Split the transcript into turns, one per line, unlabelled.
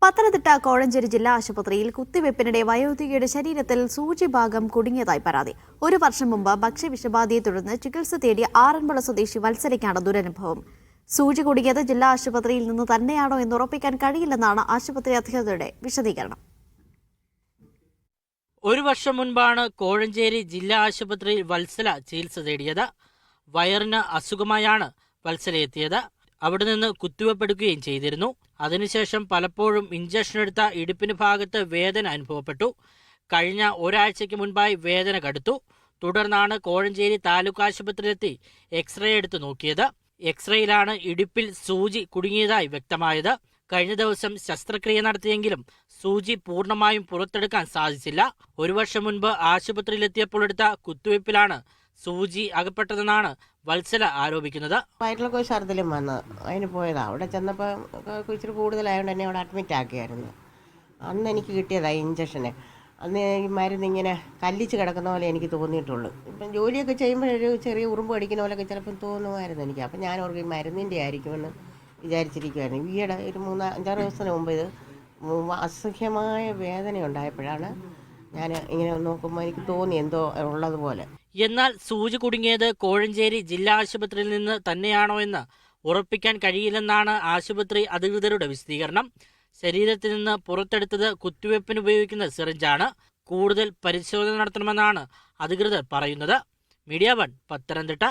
പത്തനംതിട്ട കോഴഞ്ചേരി ജില്ലാ ആശുപത്രിയിൽ കുത്തിവെപ്പിനിടെ വയോധികയുടെ ശരീരത്തിൽ സൂചിഭാഗം കുടുങ്ങിയതായി പരാതി. 1 വർഷം മുമ്പ് ഭക്ഷ്യവിഷബാധയെ തുടർന്ന് ചികിത്സ തേടിയ ആറന്മുള സ്വദേശി വത്സലയ്ക്കാണ് ദുരനുഭവം. സൂചി കുടുങ്ങിയത് ജില്ലാ ആശുപത്രിയിൽ നിന്ന് തന്നെയാണോ എന്ന് ഉറപ്പിക്കാൻ കഴിയില്ലെന്നാണ് ആശുപത്രി അധികൃതരുടെ വിശദീകരണം.
1 വർഷം മുൻപാണ് കോഴഞ്ചേരി ജില്ലാ ആശുപത്രിയിൽ വത്സല ചികിത്സ തേടിയത്. വയറിന് അസുഖമായാണ് വത്സല എത്തിയത്. അവിടെ നിന്ന് കുത്തിവെപ്പെടുക്കുകയും ചെയ്തിരുന്നു. അതിനുശേഷം പലപ്പോഴും ഇഞ്ചക്ഷൻ എടുത്ത ഇടുപ്പിന് ഭാഗത്ത് വേദന അനുഭവപ്പെട്ടു. കഴിഞ്ഞ ഒരാഴ്ചയ്ക്ക് മുൻപായി വേദന കടുത്തു. തുടർന്നാണ് കോഴഞ്ചേരി താലൂക്ക് ആശുപത്രിയിലെത്തി എക്സ്റേ എടുത്തു നോക്കിയത്. എക്സ്റേയിലാണ് ഇടുപ്പിൽ സൂചി കുടുങ്ങിയതായി വ്യക്തമായത്. കഴിഞ്ഞ ദിവസം ശസ്ത്രക്രിയ നടത്തിയെങ്കിലും സൂചി പൂർണ്ണമായും പുറത്തെടുക്കാൻ സാധിച്ചില്ല. 1 വർഷം മുൻപ് ആശുപത്രിയിലെത്തിയപ്പോൾ എടുത്ത കുത്തിവയ്പ്പിലാണ് സൂചി അകപ്പെട്ടതെന്നാണ് വത്സല ആരോപിക്കുന്നത്.
വയറ്റിലൊക്കെ ഛർദിലും വന്ന് അതിന് പോയതാ. അവിടെ ചെന്നപ്പോൾ ഇച്ചിരി കൂടുതലായതുകൊണ്ട് എന്നെ അവിടെ അഡ്മിറ്റ് ആക്കിയായിരുന്നു. അന്ന് എനിക്ക് കിട്ടിയതാണ് ഇഞ്ചക്ഷന്. അന്ന് ഈ മരുന്നിങ്ങനെ കല്ലിച്ച് കിടക്കുന്ന പോലെ എനിക്ക് തോന്നിയിട്ടുള്ളൂ. ഇപ്പം ജോലിയൊക്കെ ചെയ്യുമ്പോഴൊരു ചെറിയ ഉറുമ്പ് അടിക്കുന്ന പോലെയൊക്കെ ചിലപ്പം തോന്നുമായിരുന്നു എനിക്ക്. അപ്പം ഞാൻ ഓർക്കും ഈ മരുന്നിൻ്റെ ആയിരിക്കുമെന്ന് വിചാരിച്ചിരിക്കുമായിരുന്നു. ഈയിടെ ഒരു 5-6 ദിവസത്തിന് മുമ്പ് ഇത് അസഹ്യമായ വേദന ഉണ്ടായപ്പോഴാണ് ഞാൻ ഇങ്ങനെ നോക്കുമ്പോൾ എനിക്ക് തോന്നി എന്തോ ഉള്ളതുപോലെ.
എന്നാൽ സൂചി കുടുങ്ങിയത് കോഴഞ്ചേരി ജില്ലാ ആശുപത്രിയിൽ നിന്ന് തന്നെയാണോ എന്ന് ഉറപ്പിക്കാൻ കഴിയില്ലെന്നാണ് ആശുപത്രി അധികൃതരുടെ വിശദീകരണം. ശരീരത്തിൽ നിന്ന് പുറത്തെടുത്തത് കുത്തിവയ്പ്പിന് ഉപയോഗിക്കുന്ന സിറിഞ്ചാണ്. കൂടുതൽ പരിശോധന നടത്തണമെന്നാണ് അധികൃതർ പറയുന്നത്. മീഡിയ 1 പത്തനംതിട്ട.